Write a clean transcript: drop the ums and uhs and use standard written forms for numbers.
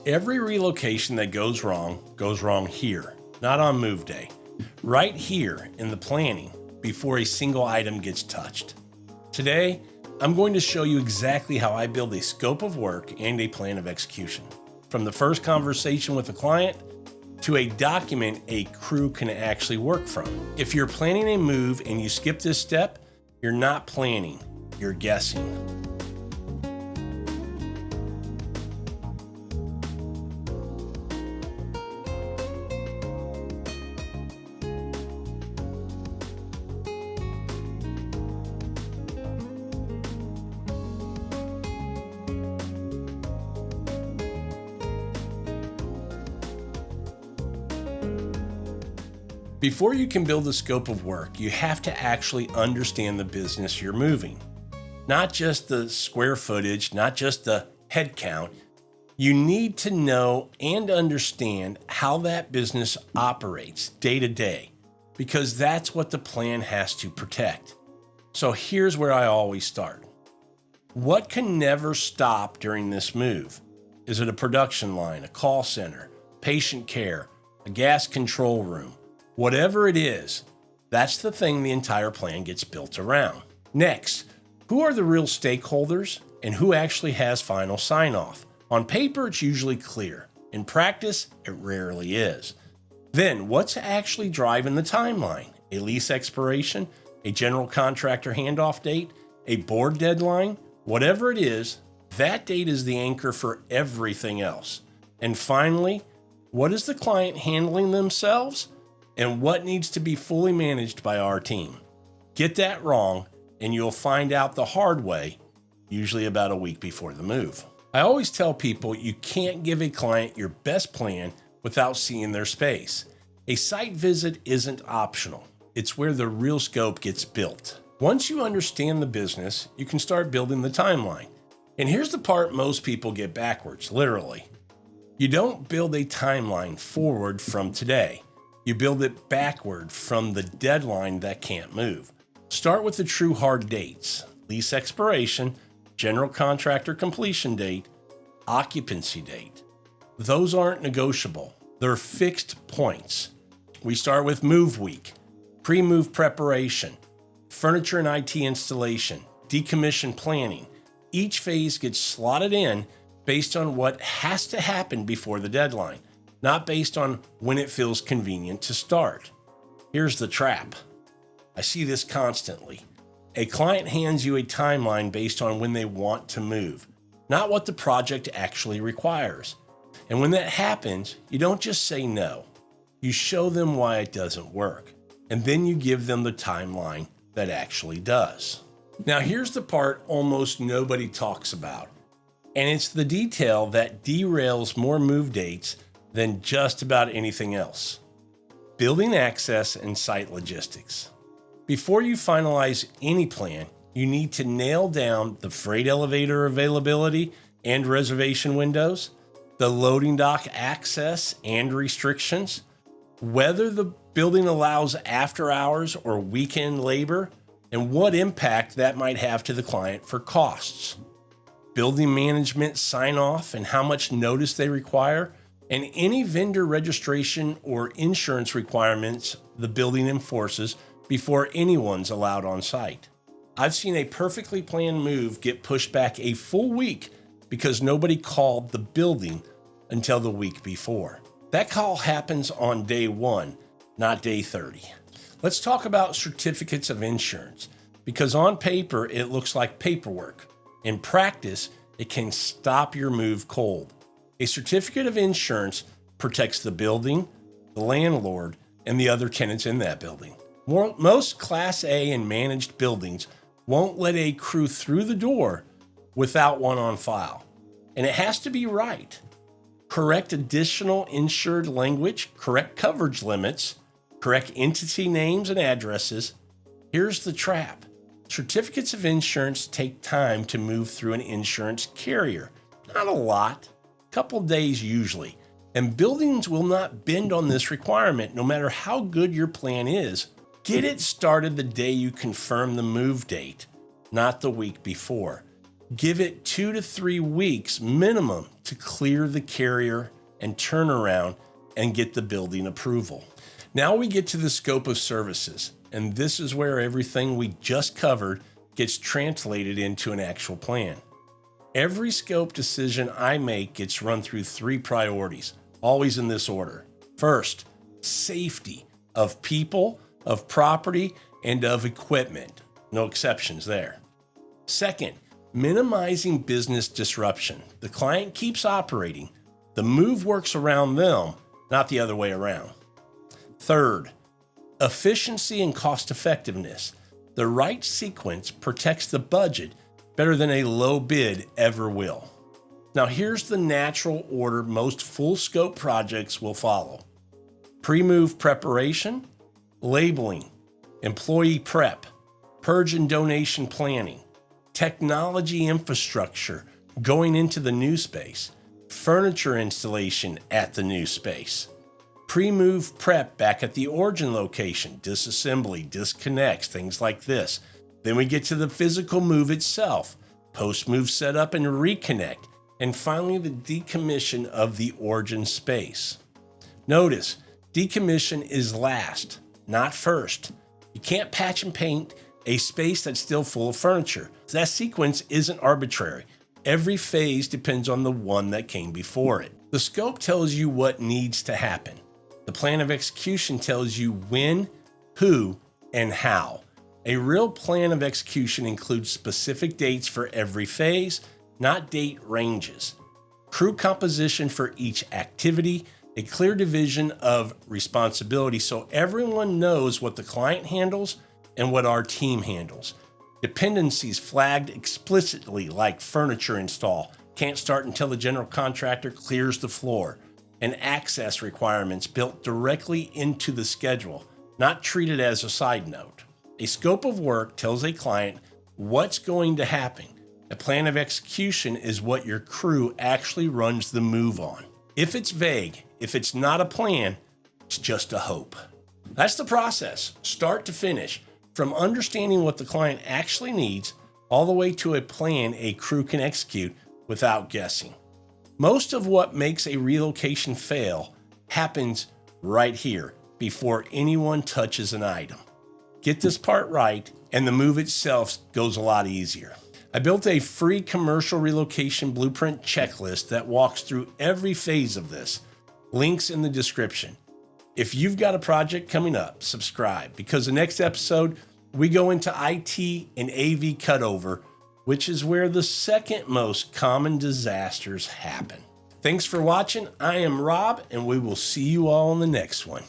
Every relocation that goes wrong here, not on move day. Right here in the planning before a single item gets touched. Today, I'm going to show you exactly how I build a scope of work and a plan of execution. From the first conversation with a client to a document a crew can actually work from. If you're planning a move and you skip this step, you're not planning, you're guessing. Before you can build a scope of work, you have to actually understand the business you're moving. Not just the square footage, not just the head count. You need to know and understand how that business operates day to day, because that's what the plan has to protect. So here's where I always start. What can never stop during this move? Is it a production line, a call center, patient care, a gas control room? Whatever it is, that's the thing the entire plan gets built around. Next, who are the real stakeholders and who actually has final sign-off? On paper, it's usually clear. In practice, it rarely is. Then, what's actually driving the timeline? A lease expiration, a general contractor handoff date, a board deadline? Whatever it is, that date is the anchor for everything else. And finally, what is the client handling themselves? And what needs to be fully managed by our team. Get that wrong, and you'll find out the hard way, usually about a week before the move. I always tell people you can't give a client your best plan without seeing their space. A site visit isn't optional. It's where the real scope gets built. Once you understand the business, you can start building the timeline. And here's the part most people get backwards, literally. You don't build a timeline forward from today. You build it backward from the deadline that can't move. Start with the true hard dates: lease expiration, general contractor completion date, occupancy date. Those aren't negotiable. They're fixed points. We start with move week, pre-move preparation, furniture and IT installation, decommission planning. Each phase gets slotted in based on what has to happen before the deadline, not based on when it feels convenient to start. Here's the trap. I see this constantly. A client hands you a timeline based on when they want to move, not what the project actually requires. And when that happens, you don't just say no. You show them why it doesn't work, and then you give them the timeline that actually does. Now here's the part almost nobody talks about, and it's the detail that derails more move dates than just about anything else. Building access and site logistics. Before you finalize any plan, you need to nail down the freight elevator availability and reservation windows, the loading dock access and restrictions, whether the building allows after hours or weekend labor, and what impact that might have to the client for costs. Building management sign off and how much notice they require, and any vendor registration or insurance requirements the building enforces before anyone's allowed on site. I've seen a perfectly planned move get pushed back a full week because nobody called the building until the week before. That call happens on day 1, not day 30. Let's talk about certificates of insurance, because on paper it looks like paperwork. In practice, it can stop your move cold. A certificate of insurance protects the building, the landlord, and the other tenants in that building. Most Class A and managed buildings won't let a crew through the door without one on file. And it has to be right. Correct additional insured language, correct coverage limits, correct entity names and addresses. Here's the trap. Certificates of insurance take time to move through an insurance carrier. Not a lot. Couple days usually, and buildings will not bend on this requirement no matter how good your plan is. Get it started the day you confirm the move date, not the week before. Give it 2 to 3 weeks minimum to clear the carrier and turn around and get the building approval. Now we get to the scope of services, and this is where everything we just covered gets translated into an actual plan. Every scope decision I make gets run through 3 priorities, always in this order. First, safety of people, of property, and of equipment. No exceptions there. Second, minimizing business disruption. The client keeps operating. The move works around them, not the other way around. Third, efficiency and cost effectiveness. The right sequence protects the budget better than a low bid ever will. Now here's the natural order most full scope projects will follow. Pre-move preparation, labeling, employee prep, purge and donation planning, technology infrastructure going into the new space, furniture installation at the new space, pre-move prep back at the origin location, disassembly, disconnects, things like this. Then we get to the physical move itself, post-move setup and reconnect, and finally the decommission of the origin space. Notice, decommission is last, not first. You can't patch and paint a space that's still full of furniture. That sequence isn't arbitrary. Every phase depends on the one that came before it. The scope tells you what needs to happen. The plan of execution tells you when, who, and how. A real plan of execution includes specific dates for every phase, not date ranges. Crew composition for each activity, a clear division of responsibility so everyone knows what the client handles and what our team handles. Dependencies flagged explicitly like furniture install, can't start until the general contractor clears the floor, and access requirements built directly into the schedule, not treated as a side note. A scope of work tells a client what's going to happen. A plan of execution is what your crew actually runs the move on. If it's vague, if it's not a plan, it's just a hope. That's the process, start to finish, from understanding what the client actually needs all the way to a plan a crew can execute without guessing. Most of what makes a relocation fail happens right here before anyone touches an item. Get this part right, and the move itself goes a lot easier. I built a free commercial relocation blueprint checklist that walks through every phase of this. Links in the description. If you've got a project coming up, subscribe, because the next episode, we go into IT and AV cutover, which is where the second most common disasters happen. Thanks for watching. I am Rob, and we will see you all in the next one.